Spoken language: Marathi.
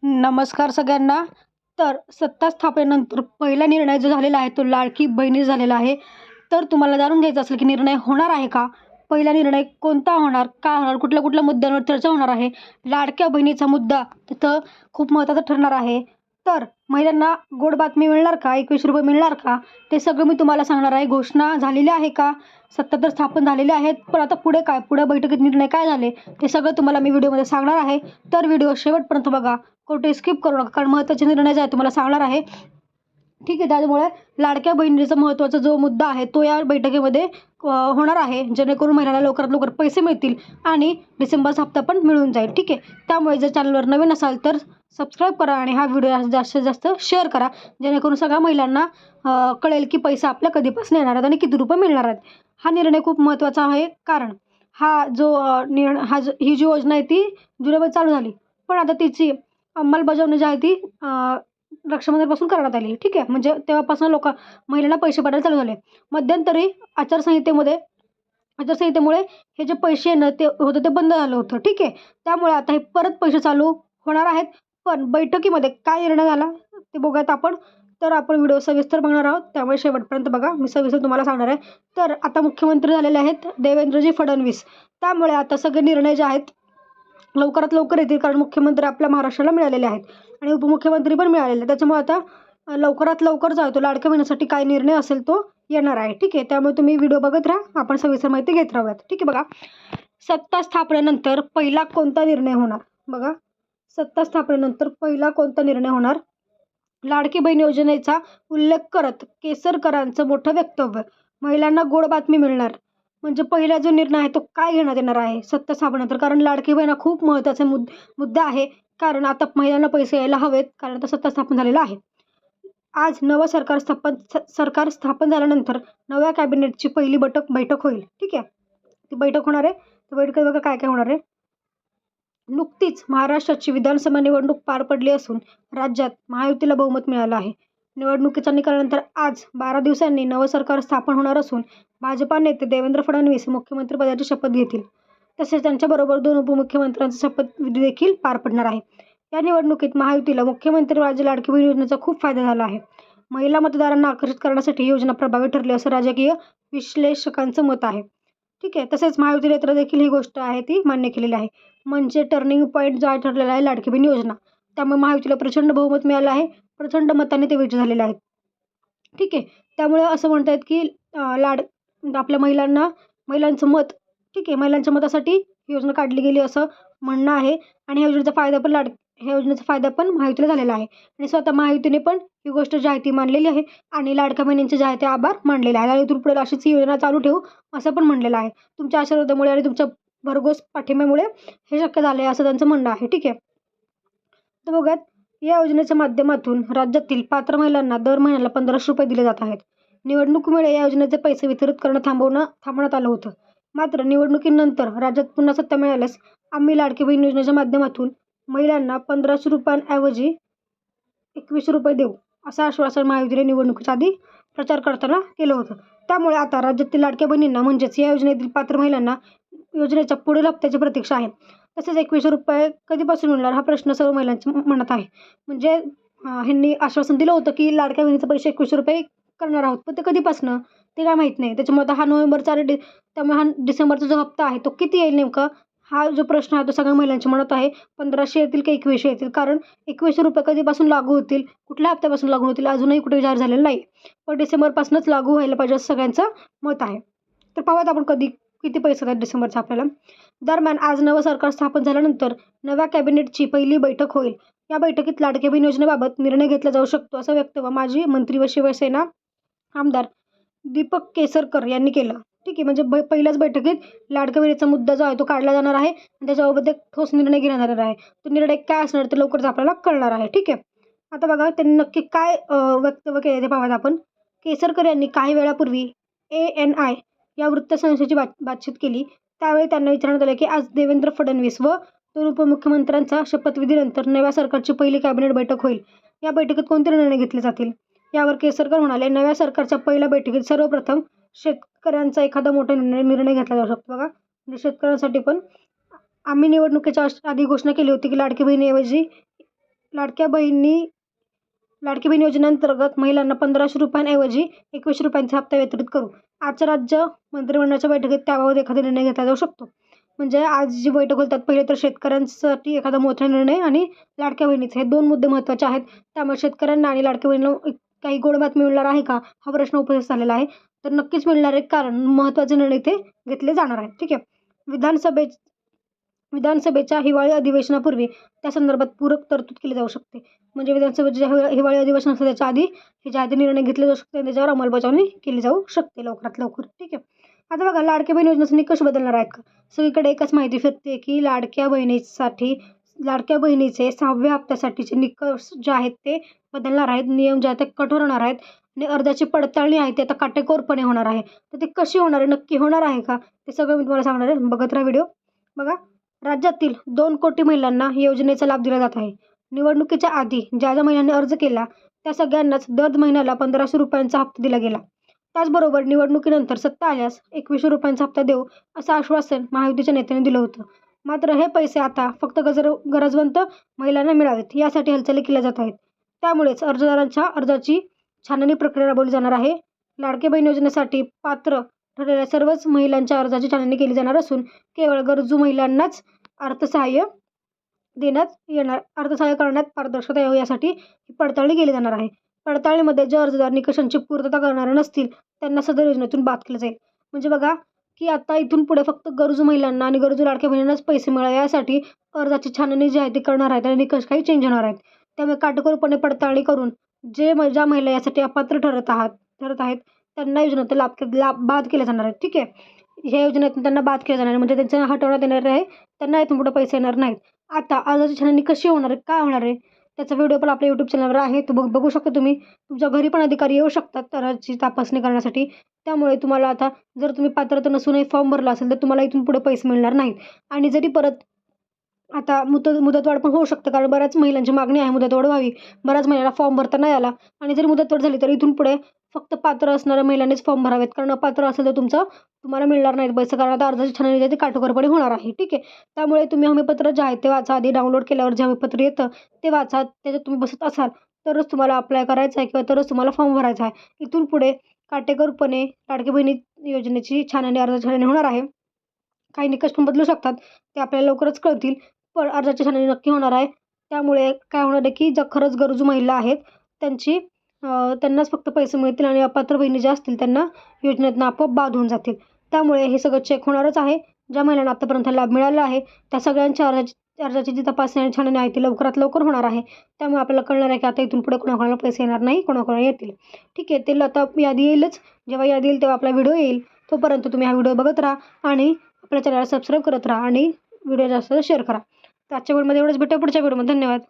नमस्कार सगळ्यांना. तर सत्ता स्थापनेनंतर पहिला निर्णय जो झालेला आहे तो लाडकी बहिणीचा झालेला आहे. तर तुम्हाला जाणून घ्यायचं असेल की निर्णय होणार आहे का? पहिला निर्णय कोणता होणार? का होणार? कुठल्या मुद्द्यांवर चर्चा होणार आहे? लाडक्या बहिणीचा मुद्दा तिथं खूप महत्त्वाचा ठरणार आहे. तर महिलांना गोड बातमी मिळणार का? ₹21 मिळणार का? ते सगळं मी तुम्हाला सांगणार आहे. घोषणा झालेली आहे का? सत्ता तर स्थापन झालेली आहेत. पण आता पुढे काय? पुढे बैठकीत निर्णय काय झाले? ते सगळं तुम्हाला मी व्हिडिओमध्ये सांगणार आहे. तर व्हिडिओ शेवटपर्यंत बघा. कुठे स्किप करू नका, कारण महत्त्वाचे निर्णय जे आहे तुम्हाला सांगणार आहे. ठीक आहे. त्यामुळे लाडक्या बहिणीचा महत्त्वाचा जो मुद्दा आहे तो या बैठकीमध्ये होणार आहे, जेणेकरून महिलांना लवकरात लवकर पैसे मिळतील आणि डिसेंबरचा हप्ता पण मिळून जाईल. ठीक आहे. त्यामुळे जर चॅनलवर नवीन असाल तर सबस्क्राईब करा आणि हा व्हिडिओ जास्तीत जास्त शेअर करा, जेणेकरून सगळ्या महिलांना कळेल की पैसा आपल्या कधीपासून येणार आहेत आणि किती रुपये मिळणार आहेत. हा निर्णय खूप महत्त्वाचा आहे, कारण हा जो ही जी योजना आहे ती जुलैमध्ये चालू झाली, पण आता तिची अंमलबजावणी जी आहे ती रक्षाबंधनपासून करण्यात आली. ठीक आहे. म्हणजे तेव्हापासून महिलांना पैसे पाठवायला चालू झाले. मध्यंतरी आचारसंहितेमुळे हे जे पैसे येणं ते होतं ते बंद झालं होतं. ठीक आहे. त्यामुळे आता हे परत पैसे चालू होणार आहेत. पण बैठकीमध्ये काय निर्णय झाला ते बघूयात आपण. तर आपण व्हिडिओ सविस्तर बघणार आहोत, त्यामुळे शेवटपर्यंत बघा. मी सविस्तर तुम्हाला सांगणार आहे. तर आता मुख्यमंत्री झालेले आहेत देवेंद्रजी फडणवीस. त्यामुळे आता सगळे निर्णय जे आहेत लवकरात लवकर येतील, कारण मुख्यमंत्री आपल्या महाराष्ट्राला मिळालेले आहेत आणि उपमुख्यमंत्री पण मिळालेले आहेत. त्याच्यामुळे आता लवकरात लवकर जो आहे तो लाडक्या बहिणीसाठी काय निर्णय असेल तो येणार आहे. ठीक आहे. त्यामुळे तुम्ही व्हिडिओ बघत राहा, आपण सविस्तर माहिती घेत राहूयात. ठीक आहे. बघा, सत्ता स्थापनेनंतर पहिला कोणता निर्णय होणार? बघा, सत्ता स्थापनेनंतर पहिला कोणता निर्णय होणार? लाडकी बहीण योजनेचा उल्लेख करत केसरकरांचं मोठं वक्तव्य. महिलांना गोड बातमी मिळणार. म्हणजे पहिला जो निर्णय आहे तो काय घेण्यात येणार आहे सत्ता स्थापनेनंतर? कारण लाडकी बहीण हा खूप महत्त्वाचा मुद्दा आहे, कारण आता महिलांना पैसे यायला हवेत, कारण आता सत्ता स्थापन झालेला आहे. आज नवं सरकार स्थापन झाल्यानंतर नव्या कॅबिनेटची पहिली बैठक होईल. ठीक आहे. ती बैठक होणार आहे. त्या बैठकीत बघा काय काय होणार आहे. नुकतीच महाराष्ट्राची विधानसभा निवडणूक पार पडली असून राज्यात महायुतीला बहुमत मिळालं आहे. निवडणुकीच्या निकालानंतर आज 12 दिवसांनी नवं सरकार स्थापन होणार असून भाजपा नेते देवेंद्र फडणवीस मुख्यमंत्रीपदाची शपथ घेतील. तसेच त्यांच्याबरोबर 2 उपमुख्यमंत्र्यांचा शपथविधी देखील पार पडणार आहे. या निवडणुकीत महायुतीला मुख्यमंत्री राज्य लाडकी बहीण योजनेचा खूप फायदा झाला आहे. महिला मतदारांना आकर्षित करण्यासाठी ही योजना प्रभावी ठरली असं राजकीय विश्लेषकांचं मत आहे. ठीक आहे. तसेच महायुती नेत्र देखील ही गोष्ट आहे ती मान्य केलेली आहे. म्हणजे टर्निंग पॉईंट जो ठरलेला आहे लाडकी बहीण योजना, त्यामुळे महायुतीला प्रचंड बहुमत मिळालं आहे. प्रचंड मताने ते विजयी झालेले आहेत. ठीक आहे. त्यामुळे असं म्हणतात की आपल्या महिलांचं मत, ठीक आहे, महिलांच्या मतासाठी ही योजना काढली गेली असं म्हणणं आहे. आणि ह्या योजनेचा फायदा पण महायुतीला झालेला आहे. आणि स्वतः महायुतीने पण ही गोष्ट जी आहे ती मानलेली आहे आणि लाडक्या बहिणींचे जे आहे ते आभार मानलेले आहे. आणि इथून पुढे अशीच ही योजना चालू ठेवू असं पण म्हणलेलं आहे. तुमच्या आशीर्वादामुळे आणि तुमच्या भरघोस पाठिंब्यामुळे हे शक्य झालं आहे असं त्यांचं म्हणणं आहे. ठीक आहे. तर बघूयात, या योजनेच्या माध्यमातून राज्यातील पात्र महिलांना दर महिन्याला ₹1500 दिले जात आहेत. निवडणुकीमुळे या योजनेचे पैसे वितरित करणं थांबवण्यात आलं होतं. मात्र निवडणुकीनंतर राज्यात पुन्हा सत्ता मिळाल्यास आम्ही लाडकी बहीण योजनेच्या माध्यमातून महिलांना ₹1500 ऐवजी ₹21 देऊ, असं आश्वासन महायुतीने निवडणुकीच्या आधी प्रचार करताना केलं होतं. त्यामुळे आता राज्यातील लाडक्या बहिणींना, म्हणजेच या योजनेतील पात्र महिलांना योजनेच्या पुढील हप्त्याची प्रतीक्षा आहे. तसेच ₹21 कधीपासून मिळणार हा प्रश्न सर्व महिलांच्या मनात आहे. म्हणजे ह्यांनी आश्वासन दिलं होतं की लाडक्या बहिणीचे पैसे ₹21 करणार आहोत, पण ते कधीपासनं ते काय माहीत नाही. त्याच्यामुळे आता हा नोव्हेंबरचा आणि त्यामुळे हा डिसेंबरचा जो हप्ता आहे तो किती येईल नेमका, हा जो प्रश्न आहे तो सगळ्या महिलांच्या मनात आहे. 1500 येतील की 2100 येतील? कारण ₹21 कधीपासून लागू होतील, कुठल्या हप्त्यापासून लागू होतील अजूनही कुठे जाहीर झालेलं नाही. पण डिसेंबरपासूनच लागू व्हायला पाहिजे असं सगळ्यांचं मत आहे. तर पाहूयात आपण किती पैसे येतात डिसेंबरचा आपल्याला. दरम्यान आज नवं सरकार स्थापन झाल्यानंतर नव्या कॅबिनेटची पहिली बैठक होईल. या बैठकीत लाडकी बहीण योजनेबाबत निर्णय घेतला जाऊ शकतो असं वक्तव्य माजी मंत्री व शिवसेना आमदार दीपक केसरकर यांनी केलं. ठीक आहे. म्हणजे पहिल्याच बैठकीत लाडक्या बहिणीचा मुद्दा जो आहे तो काढला जाणार आहे आणि त्याच्याबाबत एक ठोस निर्णय घेण्यात येणार आहे. तो निर्णय काय असणार ते लवकरच आपल्याला कळणार आहे. ठीक आहे. आता बघा त्यांनी नक्की काय वक्तव्य केले ते पाहूयात आपण. केसरकर यांनी काही वेळापूर्वी ANI या वृत्तसंस्थेची बातचीत केली. त्यावेळी त्यांना विचारण्यात आलं की आज देवेंद्र फडणवीस व 2 उपमुख्यमंत्र्यांचा शपथविधीनंतर नव्या सरकारची पहिली कॅबिनेट बैठक होईल. या बैठकीत कोणते निर्णय घेतले जातील? यावर केसरकर म्हणाले, नव्या सरकारच्या पहिल्या बैठकीत सर्वप्रथम शेतकऱ्यांचा एखादा मोठा निर्णय घेतला जाऊ शकतो. बघा, म्हणजे शेतकऱ्यांसाठी पण आम्ही निवडणुकीच्या आधी घोषणा केली होती की लाडकी बहिणीऐवजी लाडकी बहीण योजनेअंतर्गत महिलांना 1,500 रुपयांऐवजी 21 रुपयांचा हप्ता वितरित करू. आजच्या राज्य मंत्रिमंडळाच्या बैठकीत त्याबाबत एखादा निर्णय घेतला जाऊ शकतो. म्हणजे आज जी बैठक होतात पहिले तर शेतकऱ्यांसाठी एखादा मोठा निर्णय आणि लाडक्या बहिणीचे हे 2 मुद्दे महत्त्वाचे आहेत. त्यामुळे शेतकऱ्यांना आणि लाडक्या बहिणीला काही गोड बातमी मिळणार आहे का हा प्रश्न उपस्थित झालेला आहे. तर नक्कीच मिळणार आहे, कारण महत्त्वाचे निर्णय इथे घेतले जाणार आहेत. ठीक आहे. विधानसभेच्या हिवाळी अधिवेशनापूर्वी त्या संदर्भात पूरक तरतूद केली जाऊ शकते. म्हणजे विधानसभेचे हिवाळी अधिवेशन असतं त्याच्या आधी हे जे आहे ते निर्णय घेतले जाऊ शकते, त्याच्यावर अंमलबजावणी केली जाऊ शकते लवकरात लवकर. ठीक आहे. आता बघा, लाडक्या बहीण योजनेचे निकष बदलणार आहेत का? सगळीकडे एकच माहिती फिरते की लाडक्या बहिणीचे 6व्या हप्त्यासाठीचे निकष जे आहेत ते बदलणार आहेत. नियम जे आहेत ते कठोर होणार आहेत आणि अर्जाची पडताळणी आहे ती आता काटेकोरपणे होणार आहे. तर ते कशी होणार आहे, नक्की होणार आहे का, ते सगळं मी तुम्हाला सांगणार आहे. बघत राहा व्हिडिओ. बघा, राज्यातील 2 कोटी महिलांना या योजनेचा लाभ दिला जात आहे. निवडणुकीच्या आधी ज्या ज्या महिलांनी अर्ज केला त्या सगळ्यांनाच दर महिन्याला 1,500 रुपयांचा हप्ता दिला गेला. त्याचबरोबर निवडणुकीनंतर सत्ता आल्यास 21 रुपयांचा हप्ता देऊ असं आश्वासन महायुतीच्या नेत्यांनी दिलं होतं. मात्र हे पैसे आता फक्त गरजवंत महिलांना मिळावेत यासाठी हालचाली केल्या जात आहेत. त्यामुळेच अर्जदारांच्या अर्जाची छाननी प्रक्रिया राबवली जाणार आहे. लाडकी बहीण योजनेसाठी पात्र ठरलेल्या सर्वच महिलांच्या अर्जाची छाननी केली जाणार असून केवळ गरजू महिलांनाच अर्थसहाय्य करण्यात पारदर्शकता यावी यासाठी ही पडताळणी केली जाणार आहे. पडताळणीमध्ये जे अर्जदार निकषांची पूर्तता करणारे नसतील त्यांना सदर योजनेतून बाद केलं जाईल. म्हणजे बघा की आता इथून पुढे फक्त गरजू महिलांना आणि गरजू लाडक्या बहिणींनाच पैसे मिळावे यासाठी अर्जाची छाननी जी आहे ती करणार आहेत आणि निकष काही चेंज होणार आहेत. त्यामुळे काटेकोरपणे पडताळणी करून ज्या महिला यासाठी अपात्र ठरत आहेत त्यांना योजनेचा लाभ बाद केले जाणार आहेत. ठीक आहे. ह्या योजनेतून त्यांना बाद केलं जाणार आहे, म्हणजे त्यांचं हटवण्यात येणार आहे. त्यांना इथून पुढे पैसे येणार नाहीत. आता अर्जाची छाननी कशी होणार आहे, काय होणार आहे, त्याचा व्हिडिओ पण आपल्या यूट्यूब चॅनलवर आहे. तो बघू शकता तुम्ही. तुमच्या घरी पण अधिकारी येऊ शकतात अर्जाची तपासणी करण्यासाठी. त्यामुळे तुम्हाला आता जर तुम्ही पात्रता नसूनही फॉर्म भरला असेल तर तुम्हाला इथून पुढे पैसे मिळणार नाहीत. आणि जरी परत आता मुदतवाढ पण होऊ शकतं, कारण बऱ्याच महिलांची मागणी आहे मुदतवाढ व्हावी. बऱ्याच महिलांना फॉर्म भरता नाही आला आणि जरी मुदतवाढ झाली तर इथून पुढे फक्त पात्र असणाऱ्या महिलांनीच फॉर्म भरावेत, कारण अपात्र असेल तर तुम्हाला मिळणार नाहीत पैसे, कारण आता अर्जाची छाननी जी ती काटेकोरपणे होणार आहे. ठीक आहे. त्यामुळे तुम्ही हमीपत्र जे आहे ते वाचा. आधी डाउनलोड केल्यावर जे हमीपत्र येतं ते वाचा. त्याच्यात तुम्ही बसत असाल तरच तुम्हाला अप्लाय करायचं आहे किंवा तरच तुम्हाला फॉर्म भरायचा आहे. इथून पुढे काटेकोरपणे लाडकी बहिणी योजनेची अर्जाची छाननी होणार आहे. काही निकष पण बदलू शकतात, ते आपल्याला लवकरच कळतील. पण अर्जाची छाननी नक्की होणार आहे. त्यामुळे काय होणार आहे की ज्या खरंच गरजू महिला आहेत त्यांनाच फक्त पैसे मिळतील आणि अपात्र बहिणी ज्या असतील त्यांना योजनेतून आपोआप बाद होऊन जातील. त्यामुळे हे सगळं चेक होणारच आहे. ज्या महिलांना आतापर्यंत लाभ मिळाला आहे त्या सगळ्यांच्या अर्जाची जी तपासणी आणि छाननी आहे ती लवकरात लवकर होणार आहे. त्यामुळे आपल्याला कळणार आहे की आता इथून पुढे कोणाकोणाला पैसे येणार नाही, कोणाकोणाला येतील. ठीक आहे. ते आता यादी येईलच. जेव्हा यादी येईल तेव्हा आपला व्हिडिओ येईल. तोपर्यंत तुम्ही हा व्हिडिओ बघत राहा आणि आपल्या चॅनलला सबस्क्राईब करत राहा आणि व्हिडिओ जास्त शेअर करा. तर आजच्या व्हिडिओमध्ये एवढंच. भेटूया पुढच्या व्हिडिओमध्ये. धन्यवाद.